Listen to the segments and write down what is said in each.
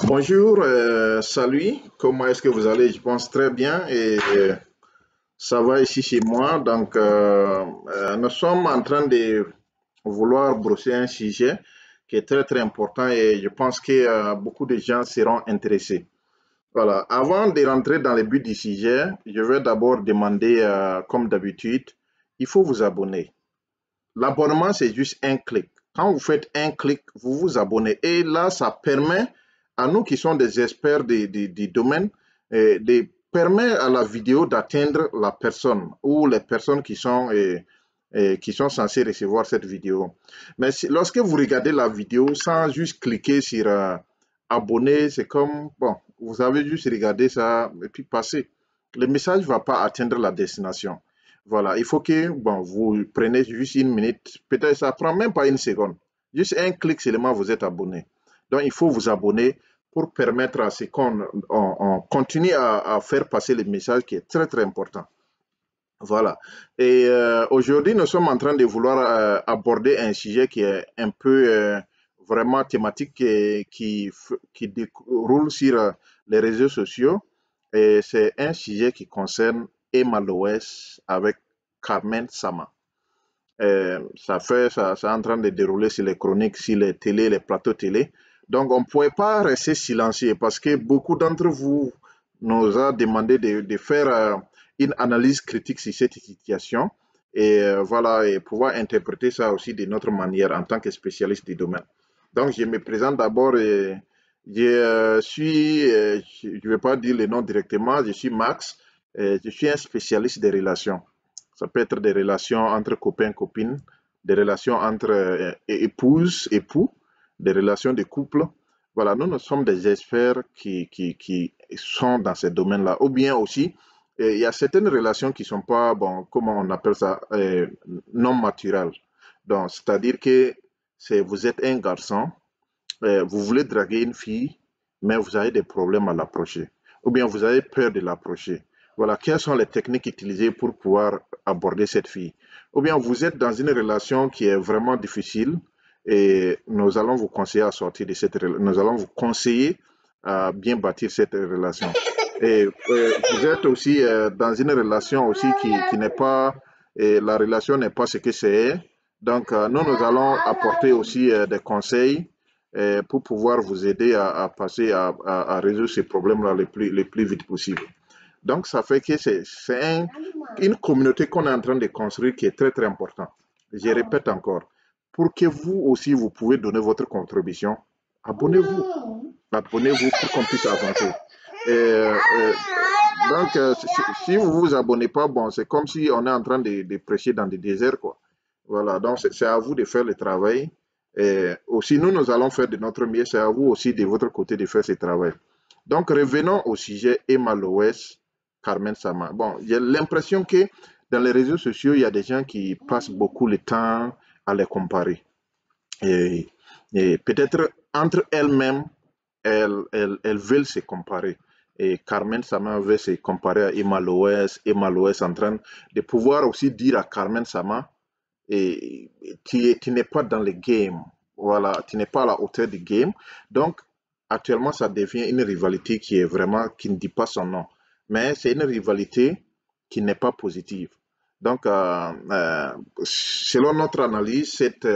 Bonjour, salut, comment est-ce que vous allez? Je pense très bien et ça va ici chez moi. Nous sommes en train de vouloir brosser un sujet qui est très très important et je pense que beaucoup de gens seront intéressés. Voilà, avant de rentrer dans le but du sujet, je vais d'abord demander, comme d'habitude, il faut vous abonner. L'abonnement, c'est juste un clic. Quand vous faites un clic, vous vous abonnez. Et là, ça permet à nous qui sommes des experts du domaine, de permet à la vidéo d'atteindre la personne ou les personnes qui sont censées recevoir cette vidéo. Mais lorsque vous regardez la vidéo sans juste cliquer sur abonner, c'est comme, bon, vous avez juste regardé ça et puis passé. Le message ne va pas atteindre la destination. Voilà, il faut que bon, vous prenez juste une minute, peut-être ça prend même pas une seconde. Juste un clic seulement, vous êtes abonné. Donc, il faut vous abonner pour permettre à ce qu'on continue à faire passer le message qui est très, très important. Voilà. Et aujourd'hui, nous sommes en train de vouloir aborder un sujet qui est un peu vraiment thématique qui déroule sur les réseaux sociaux. Et c'est un sujet qui concerne Emma Loès avec Carmen Sama. Ça est en train de dérouler sur les chroniques, sur les télés, les plateaux télé. Donc, on ne pouvait pas rester silencieux parce que beaucoup d'entre vous nous a demandé de faire une analyse critique sur cette situation et voilà, et pouvoir interpréter ça aussi de notre manière en tant que spécialiste du domaine. Donc, je me présente d'abord et je ne vais pas dire le nom directement, je suis Max, je suis un spécialiste des relations. Ça peut être des relations entre copains, copines, des relations entre épouses, époux, des relations de couple. Voilà, nous sommes des experts qui sont dans ces domaines-là. Ou bien aussi, il y a certaines relations qui ne sont pas, bon, comment on appelle ça, non naturelles. Donc, c'est-à-dire que vous êtes un garçon, vous voulez draguer une fille, mais vous avez des problèmes à l'approcher. Ou bien vous avez peur de l'approcher. Voilà, quelles sont les techniques utilisées pour pouvoir aborder cette fille. Ou bien vous êtes dans une relation qui est vraiment difficile et nous allons vous conseiller à sortir de cette relation. Nous allons vous conseiller à bien bâtir cette relation. Et vous êtes aussi dans une relation aussi qui n'est pas, et la relation n'est pas ce que c'est. Donc, nous allons apporter aussi des conseils pour pouvoir vous aider à passer, à résoudre ces problèmes-là le plus vite possible. Donc, ça fait que une communauté qu'on est en train de construire qui est très, très importante. Je répète encore, pour que vous aussi, vous pouvez donner votre contribution, abonnez-vous. Abonnez-vous pour qu'on puisse avancer. Et, si vous ne vous abonnez pas, bon, c'est comme si on est en train de prêcher dans des déserts, quoi. Voilà, donc c'est à vous de faire le travail. Et aussi, nous allons faire de notre mieux. C'est à vous aussi, de votre côté, de faire ce travail. Donc, revenons au sujet Emma Loès, Carmen Sama. Bon, j'ai l'impression que dans les réseaux sociaux, il y a des gens qui passent beaucoup de temps à les comparer. Et, et peut-être entre elles-mêmes, elles veulent se comparer. Et Carmen Sama veut se comparer à Emma Loès en train de pouvoir aussi dire à Carmen Sama, et tu n'es pas dans le game. Voilà, tu n'es pas à la hauteur du game. Donc, actuellement, ça devient une rivalité qui ne dit pas son nom. Mais c'est une rivalité qui n'est pas positive. Donc, selon notre analyse, cette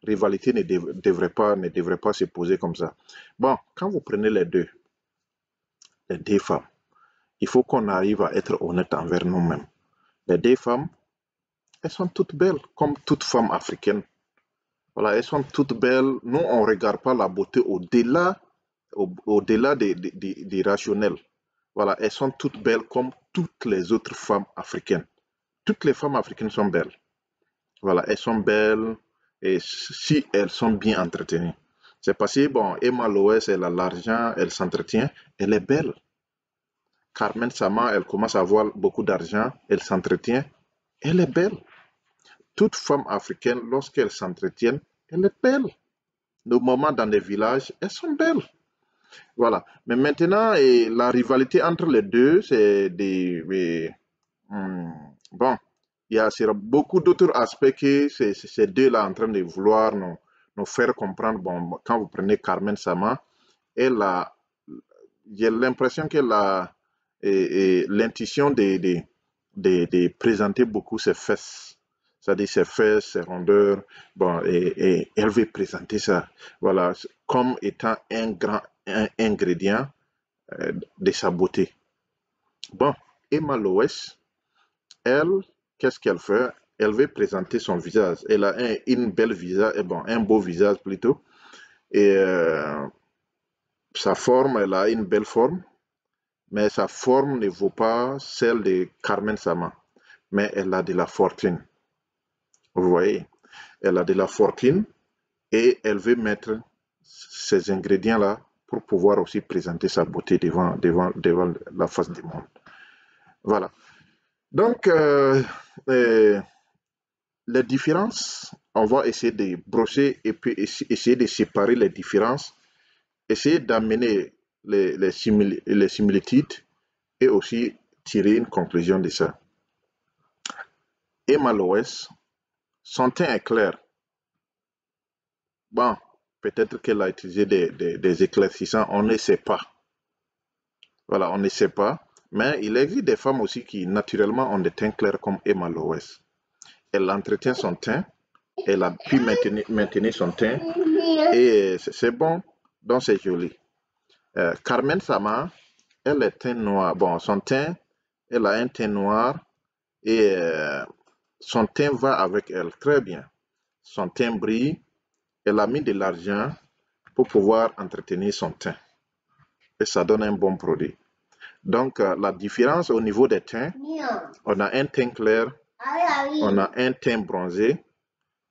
rivalité ne devrait pas se poser comme ça. Bon, quand vous prenez les deux femmes, il faut qu'on arrive à être honnête envers nous-mêmes. Les deux femmes, elles sont toutes belles, comme toute femme africaine. Voilà, elles sont toutes belles. Nous, on ne regarde pas la beauté au-delà des rationnels. Voilà, elles sont toutes belles comme toutes les autres femmes africaines. Toutes les femmes africaines sont belles. Voilà, elles sont belles et si elles sont bien entretenues. C'est parce que, bon, Emma Loès, elle a l'argent, elle s'entretient, elle est belle. Carmen Sama, elle commence à avoir beaucoup d'argent, elle s'entretient, elle est belle. Toute femme africaine, lorsqu'elle s'entretient, elle est belle. Nos mamans dans les villages, elles sont belles. Voilà. Mais maintenant, la rivalité entre les deux, c'est bon, il y a beaucoup d'autres aspects que ces deux-là en train de vouloir nous faire comprendre. Bon, quand vous prenez Carmen Sama, elle a j'ai l'impression que l'intuition de présenter beaucoup ses fesses, c'est-à-dire ses fesses, ses rondeurs, bon, et elle veut présenter ça, voilà, comme étant un grand ingrédient de sa beauté. Bon, Emma Loès, elle, qu'est-ce qu'elle fait? Elle veut présenter son visage. Elle a une belle visage, bon, un beau visage plutôt. Et sa forme, elle a une belle forme, mais sa forme ne vaut pas celle de Carmen Sama. Mais elle a de la fortune. Vous voyez, elle a de la fortune et elle veut mettre ces ingrédients-là pour pouvoir aussi présenter sa beauté devant la face du monde. Voilà. Donc, les différences, on va essayer de brosser et puis essayer de séparer les différences, essayer d'amener les similitudes et aussi tirer une conclusion de ça. Emma Loès, son teint est clair. Bon, peut-être qu'elle a utilisé des éclaircissants, on ne sait pas. Voilà, on ne sait pas. Mais il existe des femmes aussi qui, naturellement, ont des teints clairs comme Emma Loès. Elle entretient son teint, elle a pu maintenir son teint, et c'est bon, donc c'est joli. Carmen Sama, elle est teint noir. Bon, son teint, elle a un teint noir, et son teint va avec elle très bien. Son teint brille, elle a mis de l'argent pour pouvoir entretenir son teint. Et ça donne un bon produit. Donc, la différence au niveau des teints, on a un teint clair, on a un teint bronzé,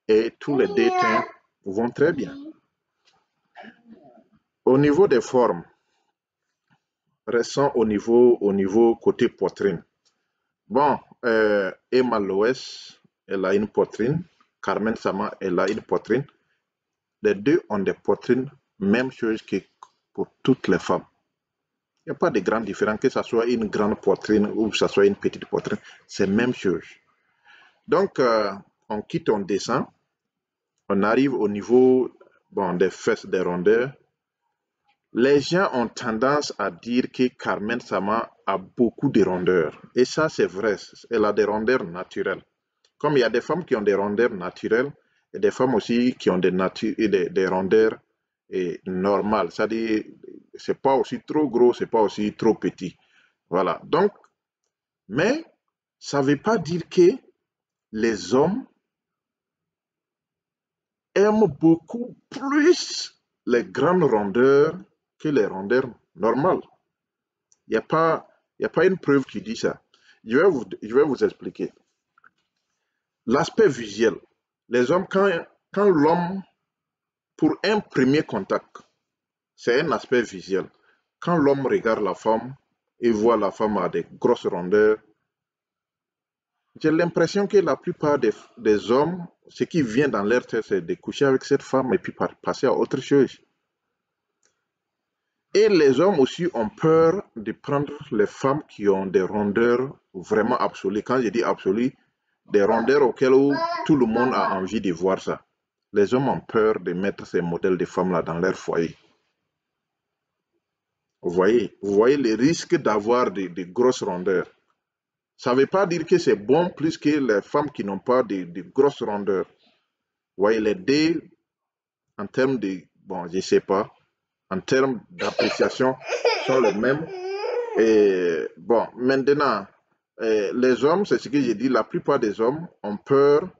et tous les deux teints vont très bien. Au niveau des formes, restons au niveau côté poitrine. Bon, Emma Loès, elle a une poitrine. Carmen Sama, elle a une poitrine. Les deux ont des poitrines, même chose que pour toutes les femmes. Il n'y a pas de grande différence, que ce soit une grande poitrine ou que ce soit une petite poitrine, c'est la même chose. Donc, on quitte, on descend, on arrive au niveau des fesses, des rondeurs. Les gens ont tendance à dire que Carmen Sama a beaucoup de rondeurs. Et ça, c'est vrai, elle a des rondeurs naturelles. Comme il y a des femmes qui ont des rondeurs naturelles, et des femmes aussi qui ont des rondeurs normales. C'est-à-dire, c'est pas aussi trop gros, c'est pas aussi trop petit. Voilà. Donc, mais ça ne veut pas dire que les hommes aiment beaucoup plus les grandes rondeurs que les rondeurs normales. Il n'y a pas une preuve qui dit ça. Je vais vous expliquer. L'aspect visuel. Les hommes, quand l'homme, pour un premier contact, c'est un aspect visuel. Quand l'homme regarde la femme et voit la femme à des grosses rondeurs, j'ai l'impression que la plupart des hommes, ce qui vient dans leur tête, c'est de coucher avec cette femme et puis passer à autre chose. Et les hommes aussi ont peur de prendre les femmes qui ont des rondeurs vraiment absolues. Quand je dis absolues, des rondeurs auxquelles tout le monde a envie de voir ça. Les hommes ont peur de mettre ces modèles de femmes-là dans leur foyer. Vous voyez les risques d'avoir de grosses rondeurs. Ça ne veut pas dire que c'est bon plus que les femmes qui n'ont pas de grosses rondeurs. Vous voyez, les deux, en termes de, bon, je ne sais pas, en termes d'appréciation, sont les mêmes. Et bon, maintenant, les hommes, c'est ce que j'ai dit, la plupart des hommes ont peur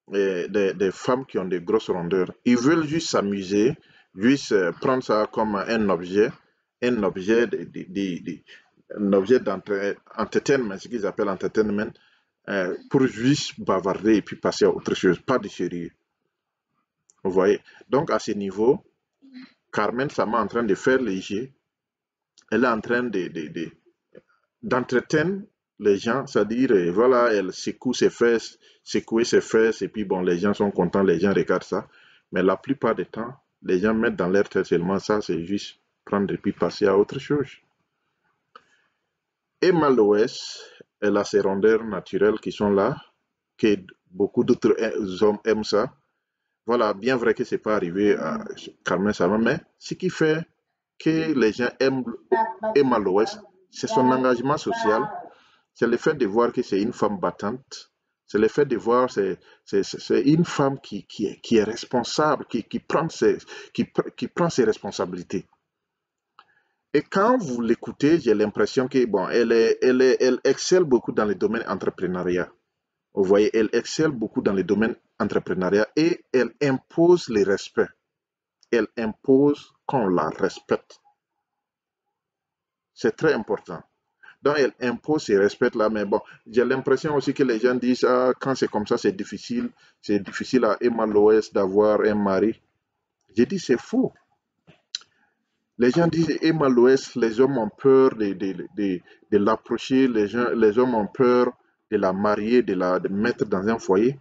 des femmes qui ont des grosses rondeurs. Ils veulent juste s'amuser, juste prendre ça comme un objet d'entertainment, ce qu'ils appellent entertainment, pour juste bavarder et puis passer à autre chose, pas de sérieux. Vous voyez? Donc, à ce niveau, Carmen Sama est en train de faire léger. Elle est en train d'entretenir les gens, c'est-à-dire, voilà, elle secoue ses fesses, et puis bon, les gens sont contents, les gens regardent ça. Mais la plupart du temps, les gens mettent dans leur tête seulement ça, c'est juste prendre et puis passer à autre chose. Emma Loès, elle a ses rondeurs naturelles qui sont là, que beaucoup d'autres hommes aiment ça. Voilà, bien vrai que ce n'est pas arrivé à Carmen Sama, mais ce qui fait que les gens aiment Emma Loès, c'est son engagement social, c'est le fait de voir que c'est une femme battante, c'est le fait de voir que c'est une femme qui est responsable, qui prend ses responsabilités. Et quand vous l'écoutez, j'ai l'impression que bon, elle excelle beaucoup dans le domaine entrepreneuriat. Vous voyez, elle excelle beaucoup dans le domaine entrepreneuriat et elle impose le respect. Elle impose qu'on la respecte. C'est très important. Donc, elle impose ces respects-là. Mais bon, j'ai l'impression aussi que les gens disent, ah, quand c'est comme ça, c'est difficile. C'est difficile à Emma Loès d'avoir un mari. J'ai dit, c'est faux. Les gens disent, Emma Loès, les hommes ont peur de l'approcher. Les hommes ont peur de la marier, de mettre dans un foyer.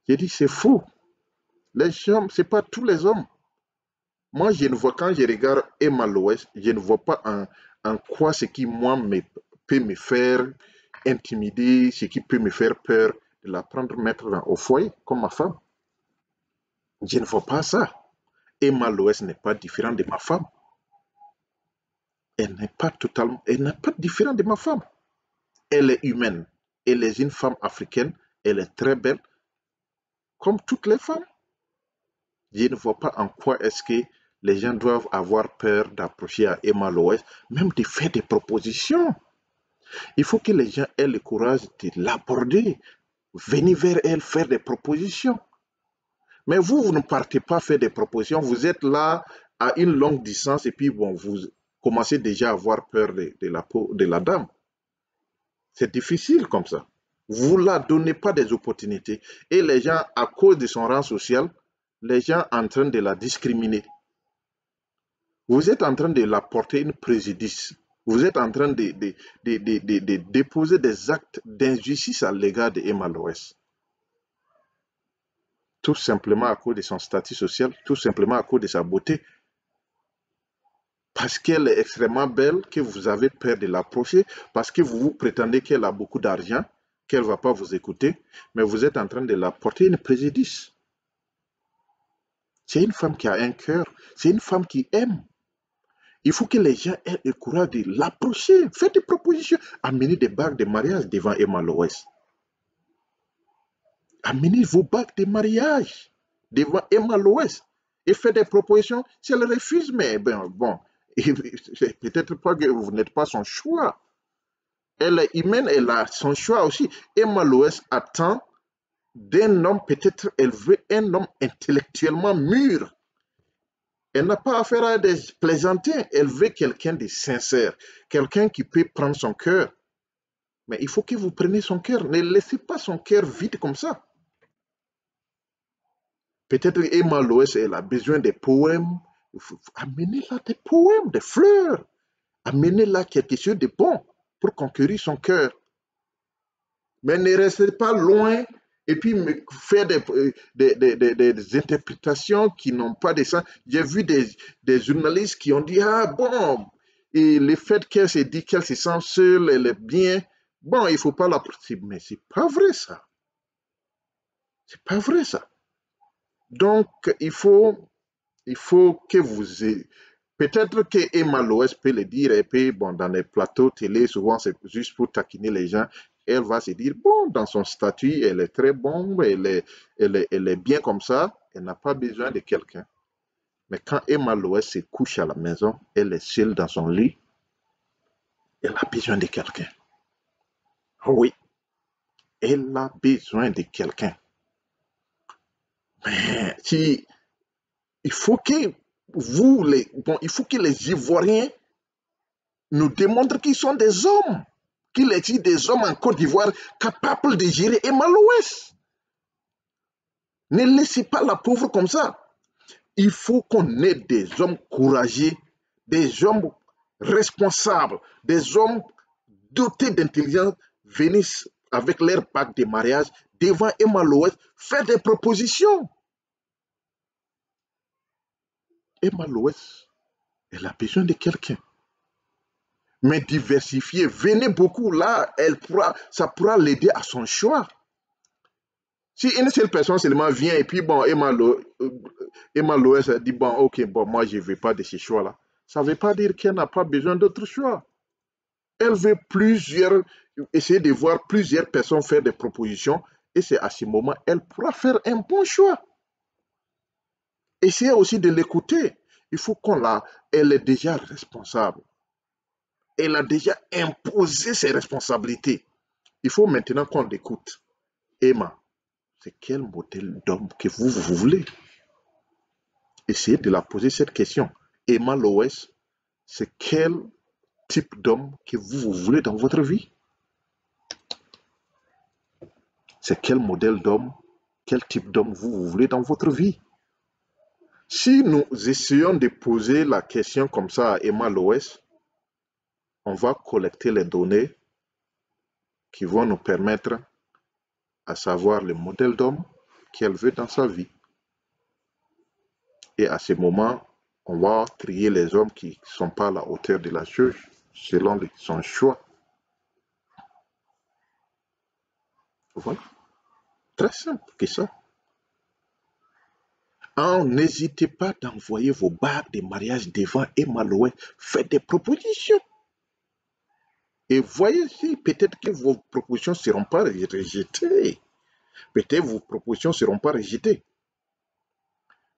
J'ai dit, c'est faux. Les hommes, ce n'est pas tous les hommes. Moi, je ne vois, quand je regarde Emma Loès, je ne vois pas en quoi ce qui, moi, peut me faire intimider, ce qui peut me faire peur de la prendre, mettre au foyer comme ma femme. Je ne vois pas ça. Emma Loès n'est pas différente de ma femme. Elle n'est pas différente de ma femme. Elle est humaine. Elle est une femme africaine. Elle est très belle, comme toutes les femmes. Je ne vois pas en quoi est-ce que les gens doivent avoir peur d'approcher à Emma Loès, même de faire des propositions. Il faut que les gens aient le courage de l'aborder, venir vers elle, faire des propositions. Mais vous ne partez pas faire des propositions, vous êtes là à une longue distance et puis bon, vous commencez déjà à avoir peur de la dame. C'est difficile comme ça. Vous ne la donnez pas des opportunités. Et les gens, à cause de son rang social, les gens sont en train de la discriminer. Vous êtes en train de la porter une préjudice. Vous êtes en train de déposer des actes d'injustice à l'égard de Emma Loès. Tout simplement à cause de son statut social, tout simplement à cause de sa beauté. Parce qu'elle est extrêmement belle, que vous avez peur de l'approcher, parce que vous prétendez qu'elle a beaucoup d'argent, qu'elle ne va pas vous écouter, mais vous êtes en train de la porter une préjudice. C'est une femme qui a un cœur, c'est une femme qui aime. Il faut que les gens aient le courage de l'approcher. Faites des propositions. Amenez des bagues de mariage devant Emma Loès. Amenez vos bagues de mariage devant Emma Loès. Et faites des propositions. Si elle refuse, mais ben, bon, peut-être pas que vous n'êtes pas son choix. Elle est humaine, elle a son choix aussi. Emma Loès attend d'un homme, peut-être elle veut un homme intellectuellement mûr. Elle n'a pas affaire à des plaisantins. Elle veut quelqu'un de sincère, quelqu'un qui peut prendre son cœur. Mais il faut que vous preniez son cœur. Ne laissez pas son cœur vide comme ça. Peut-être Emma Loès, elle a besoin de poèmes. Amenez-la des poèmes, des fleurs. Amenez-la quelque chose de bon pour conquérir son cœur. Mais ne restez pas loin et puis faire des interprétations qui n'ont pas de sens. J'ai vu des journalistes qui ont dit, ah bon, et le fait qu'elle se dit qu'elle se sent seule, elle est bien, bon, il ne faut pas la poursuivre. Mais ce n'est pas vrai ça. C'est pas vrai ça. Donc, il faut que vous... Peut-être que Emma Loès peut le dire, et puis, bon, dans les plateaux télé, souvent, c'est juste pour taquiner les gens. Elle va se dire, bon, dans son statut, elle est très bonne, elle est bien comme ça, elle n'a pas besoin de quelqu'un. Mais quand Emma Loès se couche à la maison, elle est seule dans son lit, elle a besoin de quelqu'un. Oui, elle a besoin de quelqu'un. Mais si, il faut que il faut que les Ivoiriens nous démontrent qu'ils sont des hommes, qu'il existe des hommes en Côte d'Ivoire capables de gérer Emma Loès. Ne laissez pas la pauvre comme ça. Il faut qu'on ait des hommes courageux, des hommes responsables, des hommes dotés d'intelligence venir avec leur bague de mariage devant Emma Loès faire des propositions. Emma Loès, elle a besoin de quelqu'un. Mais diversifier, venez beaucoup là, ça pourra l'aider à son choix. Si une seule personne seulement vient et puis bon, Emma Loès a dit bon, ok, bon, moi je ne veux pas de ce choix-là. ça ne veut pas dire qu'elle n'a pas besoin d'autre choix. Elle veut essayer de voir plusieurs personnes faire des propositions et c'est à ce moment qu'elle pourra faire un bon choix. Essayez aussi de l'écouter. Il faut elle est déjà responsable. Elle a déjà imposé ses responsabilités. Il faut maintenant qu'on l'écoute. Emma, c'est quel modèle d'homme que vous voulez? Essayez de la poser cette question. Emma Loès, c'est quel type d'homme que vous voulez dans votre vie? C'est quel modèle d'homme, quel type d'homme vous voulez dans votre vie? Si nous essayons de poser la question comme ça à Emma Loès, on va collecter les données qui vont nous permettre à savoir le modèle d'homme qu'elle veut dans sa vie. Et à ce moment, on va trier les hommes qui ne sont pas à la hauteur de la chose selon son choix. Voilà. Très simple que ça. N'hésitez pas d'envoyer vos bagues de mariage devant Emma Loès. Faites des propositions. Et voyez si peut-être que vos propositions ne seront pas rejetées. Peut-être vos propositions ne seront pas rejetées.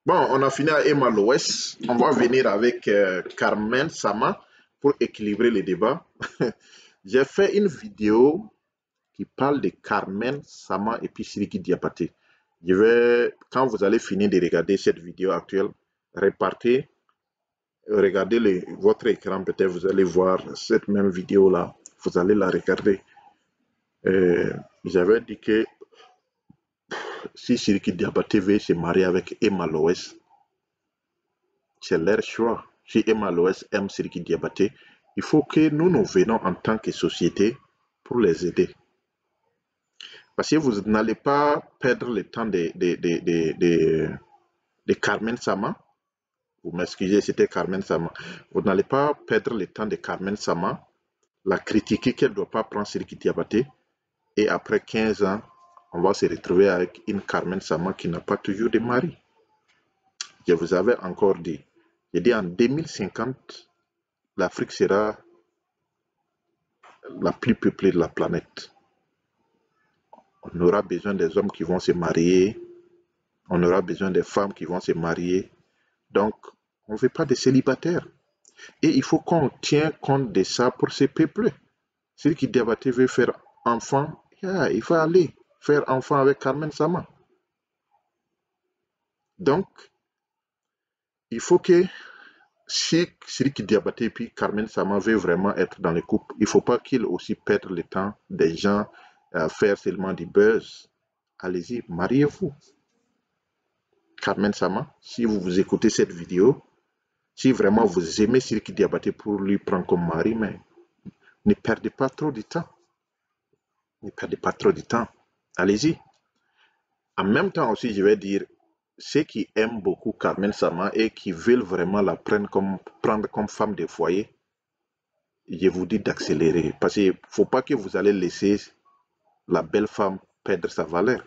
Bon, on a fini à Emma Loès. On va venir avec Carmen Sama pour équilibrer le débat. J'ai fait une vidéo qui parle de Carmen Sama et puis Sidiki Diabaté. Quand vous allez finir de regarder cette vidéo actuelle, regardez votre écran, peut-être vous allez voir cette même vidéo-là. Vous allez la regarder. J'avais dit que si Sidiki Diabaté veut se marier avec Emma Loès, c'est leur choix. Si Emma Loès aime Sidiki Diabaté, il faut que nous venons en tant que société pour les aider. Parce que vous n'allez pas perdre le temps de Carmen Sama. Vous m'excusez, c'était Carmen Sama. Vous n'allez pas perdre le temps de Carmen Sama, la critiquer qu'elle ne doit pas prendre Sidiki Diabaté. Et après 15 ans, on va se retrouver avec une Carmen Sama qui n'a pas toujours de mari. Je vous avais encore dit, j'ai dit en 2050, l'Afrique sera la plus peuplée de la planète. On aura besoin des hommes qui vont se marier, on aura besoin des femmes qui vont se marier. Donc, on ne veut pas de célibataires. Et il faut qu'on tienne compte de ça pour se peupler. Celui qui Diabaté veut faire enfant, il faut aller faire enfant avec Carmen Sama. Donc, il faut que si celui qui Diabaté et puis Carmen Sama veut vraiment être dans le couple, il ne faut pas qu'il aussi perde le temps des gens à faire seulement du buzz. Allez-y, mariez-vous. Carmen Sama, si vous écoutez cette vidéo, si vraiment vous aimez Sidiki Diabaté pour lui prendre comme mari, mais ne perdez pas trop de temps. Ne perdez pas trop de temps. Allez-y. En même temps aussi, je vais dire, ceux qui aiment beaucoup Carmen Sama et qui veulent vraiment la prendre comme femme de foyer, je vous dis d'accélérer. Parce qu'il ne faut pas que vous allez laisser la belle femme perdre sa valeur.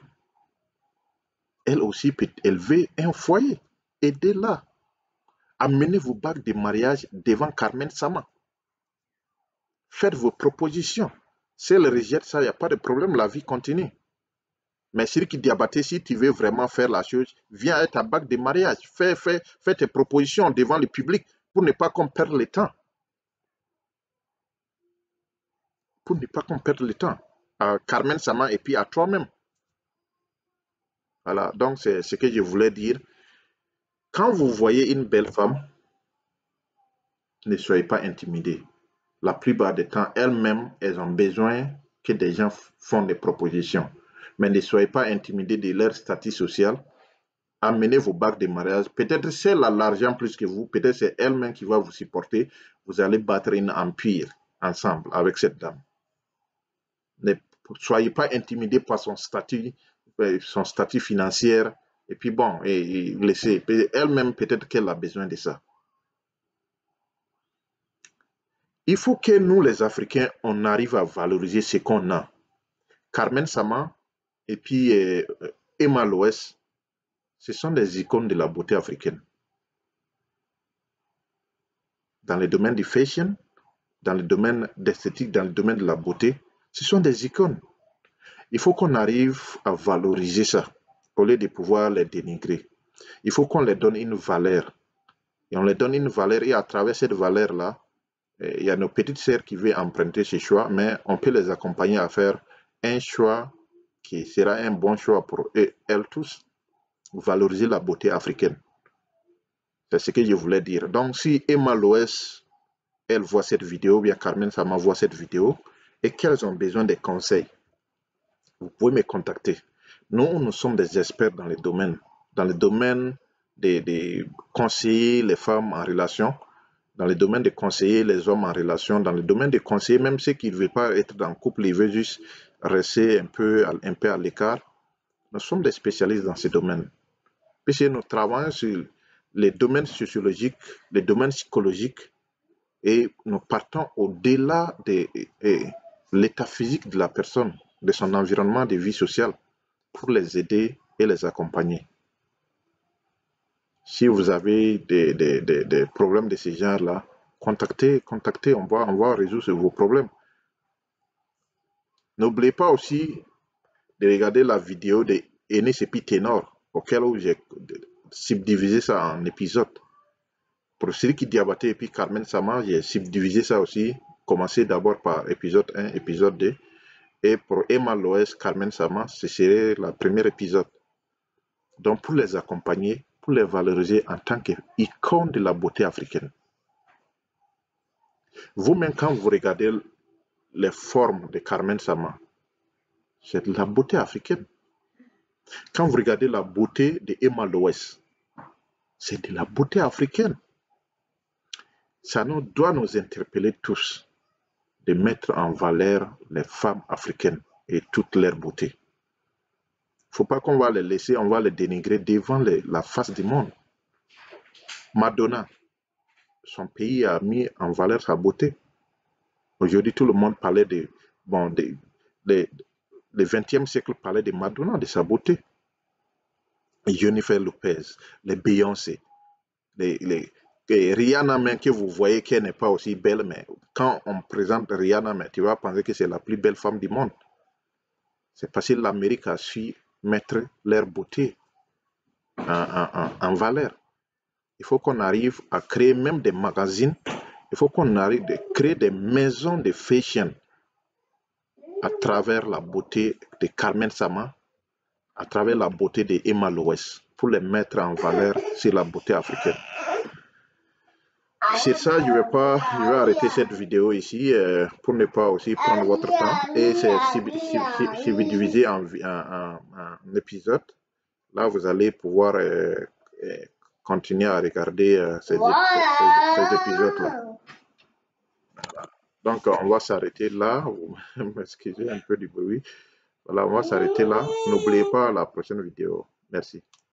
Elle aussi, elle veut un foyer. Aidez-la. Amenez vos bagues de mariage devant Carmen Sama. Faites vos propositions. Si elle rejette ça, il n'y a pas de problème, la vie continue. Mais Sidiki Diabaté, si tu veux vraiment faire la chose, viens avec ta bague de mariage. Fais tes propositions devant le public pour ne pas qu'on perde le temps. Pour ne pas qu'on perde le temps. À Carmen Sama et puis à toi-même. Voilà, donc c'est ce que je voulais dire. Quand vous voyez une belle femme, ne soyez pas intimidés. La plupart du temps, elles-mêmes, elles ont besoin que des gens font des propositions. Mais ne soyez pas intimidés de leur statut social. Amenez vos bagues de mariage. Peut-être c'est l'argent plus que vous. Peut-être c'est elle-même qui va vous supporter. Vous allez battre un empire ensemble avec cette dame. Ne soyez pas intimidés par son statut financier. Et puis bon, et laissez. Elle-même, peut-être qu'elle a besoin de ça. Il faut que nous, les Africains, on arrive à valoriser ce qu'on a. Carmen Sama et puis Emma Loès, ce sont des icônes de la beauté africaine. dans le domaine du fashion, dans le domaine d'esthétique, dans le domaine de la beauté. Ce sont des icônes. Il faut qu'on arrive à valoriser ça au lieu de pouvoir les dénigrer. Il faut qu'on les donne une valeur. Et on les donne une valeur et à travers cette valeur-là, il y a nos petites sœurs qui veulent emprunter ce choix, mais on peut les accompagner à faire un choix qui sera un bon choix pour eux, elles tous, valoriser la beauté africaine. C'est ce que je voulais dire. Donc, si Emma Loès, elle voit cette vidéo, ou bien Carmen Sama voit cette vidéo, et qu'elles ont besoin de conseils, vous pouvez me contacter. Nous sommes des experts dans le domaine des conseiller les femmes en relation, dans le domaine de conseiller les hommes en relation, dans le domaine de conseiller même ceux qui ne veulent pas être dans le couple, ils veulent juste rester un peu à l'écart. Nous sommes des spécialistes dans ce domaine. Puisque nous travaillons sur les domaines sociologiques, les domaines psychologiques, et nous partons au-delà de l'état physique de la personne, de son environnement de vie sociale, pour les aider et les accompagner. Si vous avez des problèmes de ce genre-là, contactez, on va résoudre vos problèmes. N'oubliez pas aussi de regarder la vidéo de Enes et puis Ténor, auquel j'ai subdivisé ça en épisodes. Pour celui qui Diabaté et puis Carmen Sama, j'ai subdivisé ça aussi. Commencez d'abord par épisode 1, épisode 2. Et pour Emma Loès, Carmen Sama, ce serait le premier épisode. Donc pour les accompagner, pour les valoriser en tant qu'icônes de la beauté africaine. Vous-même, quand vous regardez les formes de Carmen Sama, c'est de la beauté africaine. Quand vous regardez la beauté de Emma Loès, c'est de la beauté africaine. Ça doit nous interpeller tous de mettre en valeur les femmes africaines et toute leur beauté. Il ne faut pas qu'on va les laisser, on va les dénigrer devant la face du monde. Madonna, son pays a mis en valeur sa beauté. Aujourd'hui, tout le monde parlait le XXe siècle parlait de Madonna, de sa beauté. Jennifer Lopez, les Beyoncé, Rihanna même que vous voyez qu'elle n'est pas aussi belle, mais quand on présente Rihanna, mais tu vas penser que c'est la plus belle femme du monde. C'est parce que l'Amérique a su mettre leur beauté en valeur. Il faut qu'on arrive à créer même des magazines. Il faut qu'on arrive à créer des maisons de fashion à travers la beauté de Carmen Sama, à travers la beauté de Emma Loès, pour les mettre en valeur sur la beauté africaine. C'est ça, je vais arrêter cette vidéo ici pour ne pas aussi prendre votre temps. Et si vous divisez en épisodes, là vous allez pouvoir continuer à regarder ces épisodes-là. Voilà. Donc on va s'arrêter là. Vous m'excusez un peu du bruit. Voilà, on va s'arrêter là. N'oubliez pas la prochaine vidéo. Merci.